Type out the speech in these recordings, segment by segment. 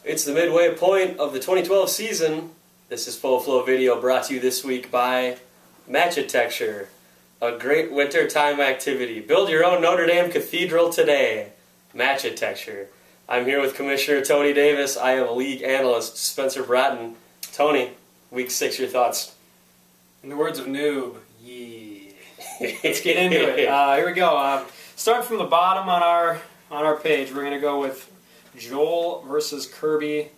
It's the midway point of the 2012 season. This is Full Flow Video brought to you this week by Match-A-Texture, a great wintertime activity. Build your own Notre Dame cathedral today. Match-A-Texture. I'm here with Commissioner Tony Davis. I am league analyst Spencer Bratton. Tony, week 6, your thoughts? In the words of Noob, yeah. Let's get into it. Here we go. Starting from the bottom on our page, we're going to go with Joel versus Kirby.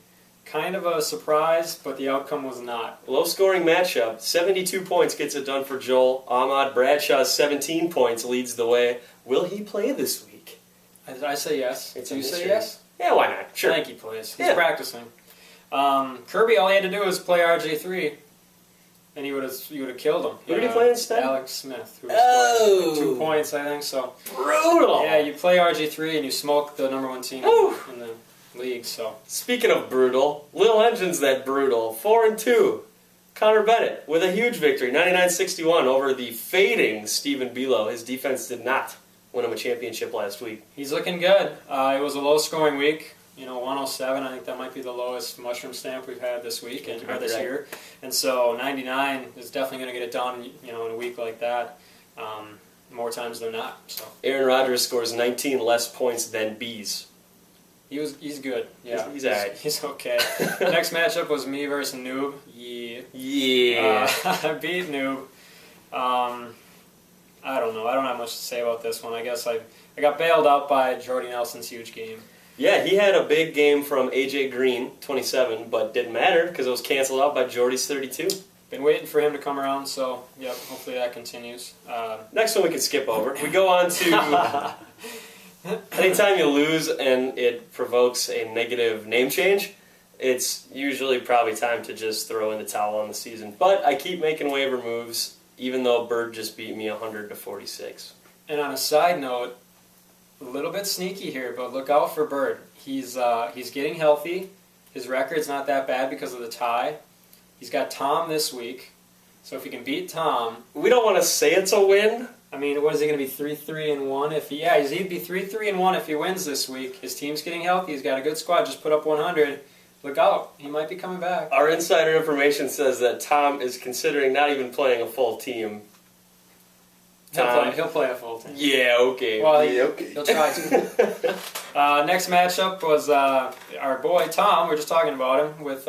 Kind of a surprise, but the outcome was not. Low-scoring matchup. 72 points gets it done for Joel. Ahmad Bradshaw's 17 points leads the way. Will he play this week? I say yes. Do you say yes? Yeah, why not? Sure. I think he plays. He's practicing. Kirby, all he had to do was play RJ3, and he would have killed him. Who did he play instead? Alex Smith, who scored 2 points, I think. So brutal. Yeah, you play RJ3 and you smoke the number 1 team in the league. So speaking of brutal, Lil Engine's that brutal. 4-2. Connor Bennett with a huge victory, 99-61 over the fading Stephen Bilo. His defense did not win him a championship last week. He's looking good. It was a low-scoring week. 107. I think that might be the lowest mushroom stamp we've had this week or this year. And so 99 is definitely going to get it done. In a week like that, more times than not. So Aaron Rodgers scores 19 less points than Bees. He's good. Yeah, he's alright. He's okay. Next matchup was me versus Noob. Yeah. I beat Noob. I don't know. I don't have much to say about this one. I guess I got bailed out by Jordy Nelson's huge game. Yeah, he had a big game from A.J. Green, 27, but didn't matter because it was canceled out by Jordy's 32. Been waiting for him to come around, so yep, hopefully that continues. Next one we can skip over. We go on to anytime you lose and it provokes a negative name change, it's usually probably time to just throw in the towel on the season. But I keep making waiver moves, even though Bird just beat me 100-46. And on a side note, a little bit sneaky here, but look out for Bird. He's getting healthy. His record's not that bad because of the tie. He's got Tom this week, so if he can beat Tom, we don't want to say it's a win. I mean, what is he going to be 3-3-1? He'd be 3-3-1 if he wins this week. His team's getting healthy. He's got a good squad. Just put up 100. Look out, he might be coming back. Our insider information says that Tom is considering not even playing a full team. He'll play a full team. Yeah, okay. Well, he'll try to. Next matchup was our boy Tom. We were just talking about him with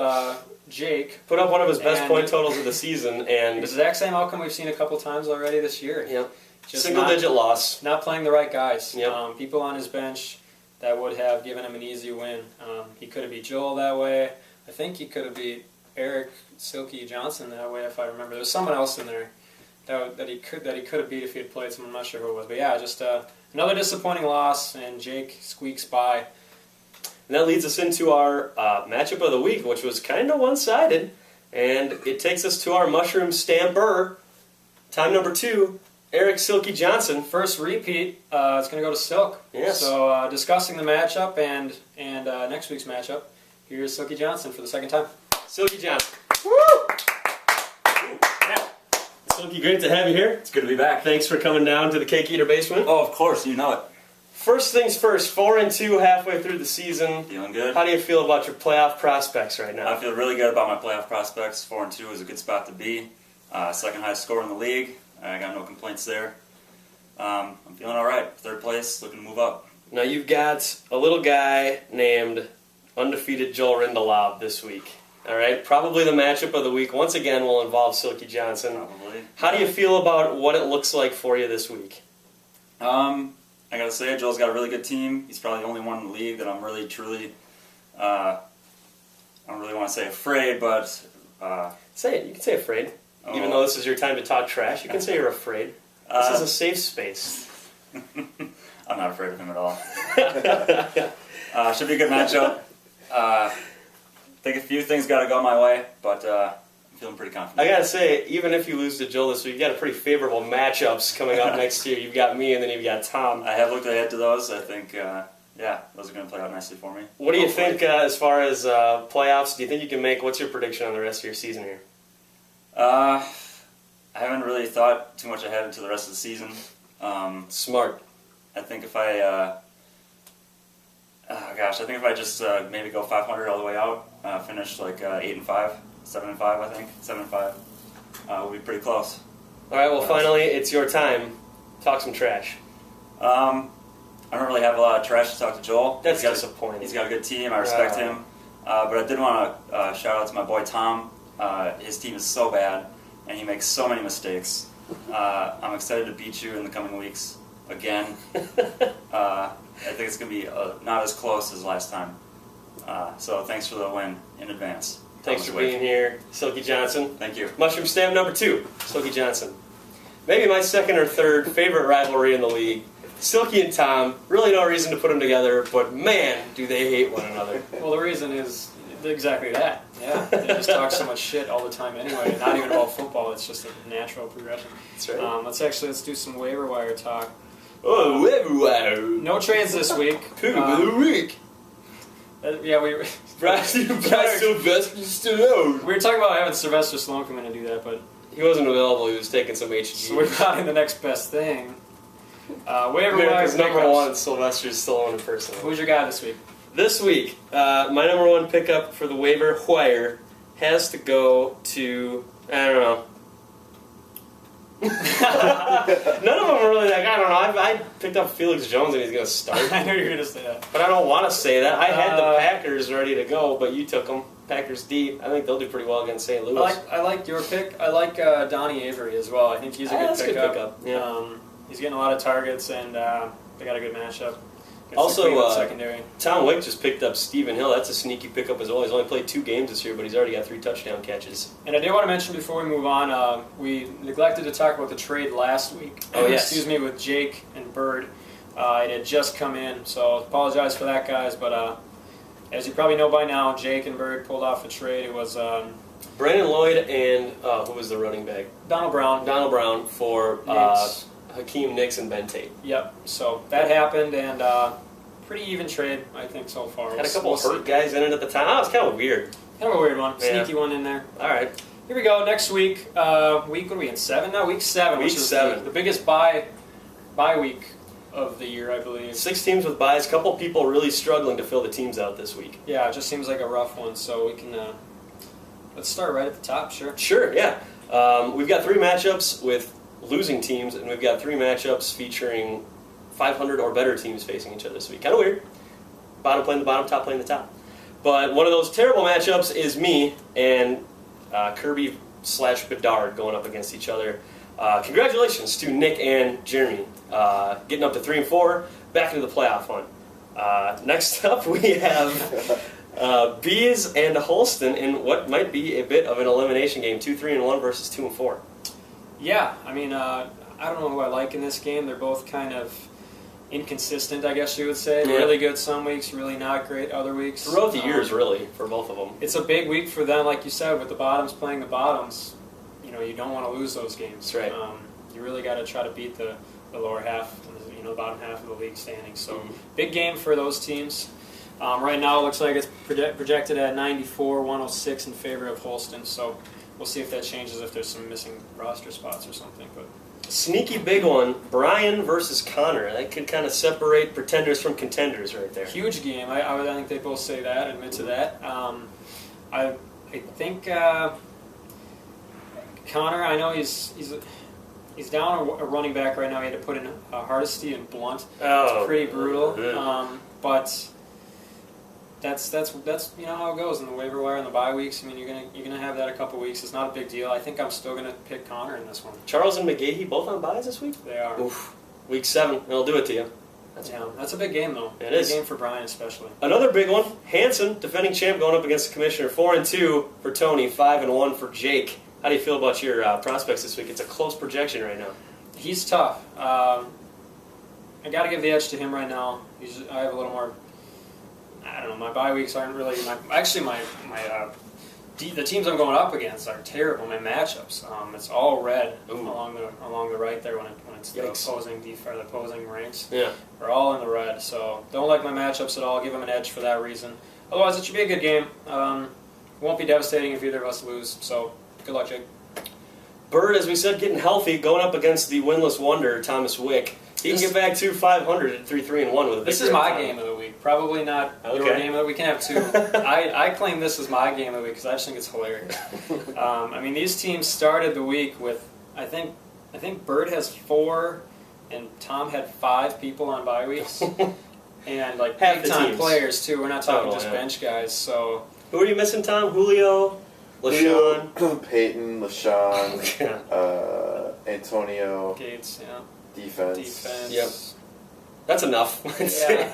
Jake. Put up one of his best point totals of the season, and the exact same outcome we've seen a couple times already this year. Yep. Single-digit loss. Not playing the right guys. Yep. People on his bench that would have given him an easy win. He could have beat Joel that way. I think he could have beat Eric Silky Johnson that way, if I remember. There was someone else in there that he could have beat if he had played someone. I'm not sure who it was, but yeah, just another disappointing loss, and Jake squeaks by. And that leads us into our matchup of the week, which was kind of one-sided, and it takes us to our mushroom stamper. Time number 2, Eric Silky Johnson. First repeat. It's going to go to Silk. Yes. So discussing the matchup and next week's matchup, here's Silky Johnson for the second time. Silky Johnson. Woo! Silky, great to have you here. It's good to be back. Thanks for coming down to the Cake Eater basement. Oh, of course, you know it. First things first, 4-2 halfway through the season. Feeling good. How do you feel about your playoff prospects right now? I feel really good about my playoff prospects. 4-2 is a good spot to be. Second highest score in the league. I got no complaints there. I'm feeling all right. Third place, looking to move up. Now you've got a little guy named undefeated Joel Rindelab this week. All right, probably the matchup of the week once again will involve Silky Johnson. Probably. How do you feel about what it looks like for you this week? I gotta say, Joel's got a really good team. He's probably the only one in the league that I'm really, truly, I don't really want to say afraid, but... Say it. You can say afraid. Oh. Even though this is your time to talk trash, you can say you're afraid. This is a safe space. I'm not afraid of him at all. Should be a good matchup. I think a few things got to go my way, but I'm feeling pretty confident. I gotta say, even if you lose to Joel this week, you got a pretty favorable matchups coming up next year. You've got me, and then you've got Tom. I have looked ahead to those. I think, yeah, those are going to play out nicely for me. What do you think as far as playoffs? Do you think you can make? What's your prediction on the rest of your season here? I haven't really thought too much ahead into the rest of the season. Smart. I think if I Gosh, I think if I just maybe go 500 all the way out, finish like 8-5, 7-5, I think 7-5, we'll be pretty close. All right. Well, finally, it's your time. Talk some trash. I don't really have a lot of trash to talk to Joel. That's disappointing. He's got a good team. I respect him. But I did want to shout out to my boy Tom. His team is so bad, and he makes so many mistakes. I'm excited to beat you in the coming weeks again. I think it's going to be not as close as last time. So thanks for the win in advance. Thanks for being here, Silky Johnson. Thank you. Mushroom stamp number 2, Silky Johnson. Maybe my second or third favorite rivalry in the league. Silky and Tom, really no reason to put them together, but man, do they hate one another. Well, the reason is exactly that. Yeah, they just talk so much shit all the time anyway. Not even about football. It's just a natural progression. That's right. Let's do some waiver wire talk. Oh, waiver wire. No trades this week. Pick of the week. Yeah, we Bryce Sylvester Stallone. were talking about having Sylvester Stallone come in and do that, but He wasn't available. He was taking some HG. so we brought in the next best thing. Waiver wire America's number pickups. 1 Sylvester Stallone in person. Who's your guy this week? This week, my number 1 pickup for the waiver wire has to go to, I don't know. None of them are really like, I don't know. I picked up Felix Jones and he's going to start. I knew you were going to say that. But I don't want to say that. I had the Packers ready to go, but you took them. Packers deep. I think they'll do pretty well against St. Louis. I like your pick. I like Donnie Avery as well. I think he's a good That's pickup. a good pickup. Yeah. He's getting a lot of targets, and they got a good matchup. against Also, the Cleveland secondary. Tom Wick just picked up Stephen Hill. That's a sneaky pickup as well. He's only played 2 games this year, but he's already got 3 touchdown catches. And I did want to mention before we move on, we neglected to talk about the trade last week. Oh, yes. Excuse me, with Jake and Bird. It had just come in, so apologize for that, guys. But as you probably know by now, Jake and Bird pulled off a trade. It was Brandon Lloyd and who was the running back? Donald Brown. Donald Brown for Nix. Hakeem Nicks and Ben Tate. Yep. So that happened, and pretty even trade, I think, so far. Had a couple of hurt guys in it at the time. Oh, it's kind of weird. Kind of a weird one. Yeah. Sneaky one in there. All right. Here we go. Next week. What are we in? 7 now? Week 7. Week which is 7. The biggest bye week of the year, I believe. 6 teams with byes. A couple people really struggling to fill the teams out this week. Yeah, it just seems like a rough one. So we can let's start right at the top. Sure. Sure. Yeah. We've got 3 matchups with losing teams, and we've got 3 matchups featuring 500 or better teams facing each other this week. Kind of weird. Bottom playing the bottom, top playing the top. But one of those terrible matchups is me and Kirby/Bedard going up against each other. Congratulations to Nick and Jeremy getting up to 3 and 4, back into the playoff hunt. Next up, we have Bees and Holston in what might be a bit of an elimination game: 2, 3, and 1 versus 2 and 4. Yeah, I mean, I don't know who I like in this game. They're both kind of inconsistent, I guess you would say. Yeah. Really good some weeks, really not great other weeks. Throughout the years, really, for both of them. It's a big week for them, like you said, with the bottoms playing the bottoms. You know, you don't want to lose those games. That's right. You really got to try to beat the lower half, the bottom half of the league standings. So big game for those teams. Right now, it looks like it's projected at 94-106 in favor of Holston. So we'll see if that changes if there's some missing roster spots or something. But Sneaky big one, Brian versus Connor. That could kind of separate pretenders from contenders right there. huge game. I think they both say that, admit to that. I think Connor, I know he's down a running back right now. He had to put in Hardesty and Blunt. Oh, It's pretty brutal. yeah. But that's how it goes in the waiver wire and the bye weeks. I mean, you're gonna have that a couple weeks. It's not a big deal. I think I'm still gonna pick Connor in this one. Charles and McGahee both on byes this week? They are. Oof. Week 7, it'll do it to you. That's a big game though. It big is. game for Brian especially. Another big one, Hanson, defending champ, going up against the commissioner. 4 and 2 for Tony, 5 and 1 for Jake. How do you feel about your prospects this week? It's a close projection right now. He's tough. I got to give the edge to him right now. I have a little more. I don't know. My bye weeks aren't really. The teams I'm going up against are terrible. My matchups. It's all red along the right there when it's the opposing ranks. Yeah. They're all in the red. So don't like my matchups at all. Give them an edge for that reason. Otherwise, it should be a good game. Won't be devastating if either of us lose. So good luck, Jake. Bird, as we said, getting healthy, going up against the winless wonder, Thomas Wick. He can get back to 500 at 3-3 and 1 with a This victory is my on time. game of the week, Probably not your Okay. game of the week. We can have two. I claim this as my game of the week because I just think it's hilarious. I mean, these teams started the week with, I think Bird has 4 and Tom had 5 people on bye weeks. And like Half the big time teams. players too. We're not talking Total, just yeah. bench guys. So Who are you missing, Tom? Julio? LaShawn? Peyton, LaShawn, Yeah. Antonio, Gates, defense. Yep. That's enough.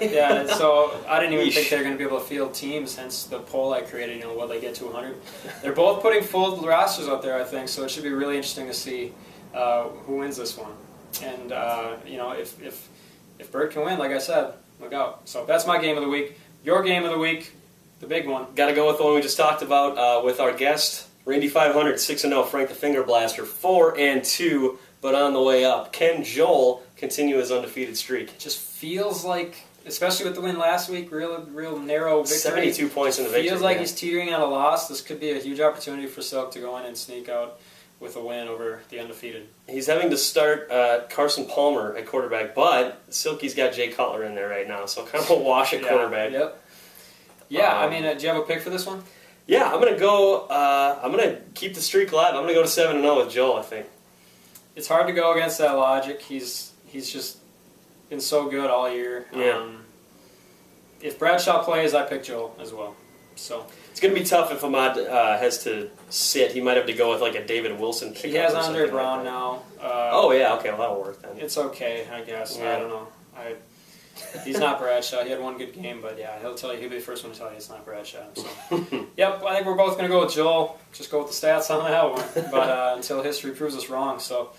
yeah. So I didn't even think Yeesh. they were going to be able to field teams. Hence the poll I created. Will they get to 100? They're both putting full rosters out there, I think. So it should be really interesting to see who wins this one. And if Bird can win, like I said, look out. So that's my game of the week. Your game of the week, the big one. Got to go with the one we just talked about with our guest, Randy 500, 6-0, Frank the Finger Blaster, 4-2, but on the way up. Can Joel continue his undefeated streak? It just feels like, especially with the win last week, real narrow victory. 72 points in the victory. Feels like yeah. he's teetering on a loss. This could be a huge opportunity for Silk to go in and sneak out with a win over the undefeated. He's having to start Carson Palmer at quarterback, but Silky's got Jay Cutler in there right now, so kind of a wash at quarterback. Yep. Yeah, I mean, do you have a pick for this one? Yeah, I'm gonna go. I'm gonna keep the streak alive. I'm gonna go to 7-0 with Joel. I think. It's hard to go against that logic. He's just been so good all year. Yeah. If Bradshaw plays, I pick Joel as well. So It's going to be tough if Ahmad has to sit. He might have to go with like a David Wilson pick. he has Andre Brown now. Oh, yeah, okay, well, that'll work then. It's okay, I guess. Yeah. I don't know. He's not Bradshaw. He had one good game, but yeah, he'll be the first one to tell you it's not Bradshaw. So. Yep, I think we're both going to go with Joel. Just go with the stats on that one. But until history proves us wrong. So,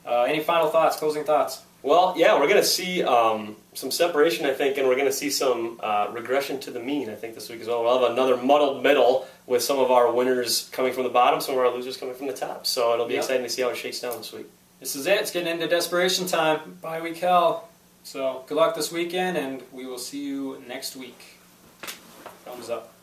any final thoughts, closing thoughts? Well, yeah, we're going to see some separation, I think, and we're going to see some regression to the mean, I think, this week as well. We'll have another muddled middle with some of our winners coming from the bottom, some of our losers coming from the top. So it'll be exciting to see how it shakes down this week. This is it. It's getting into desperation time. Bye week hell. So good luck this weekend, and we will see you next week. Thumbs up.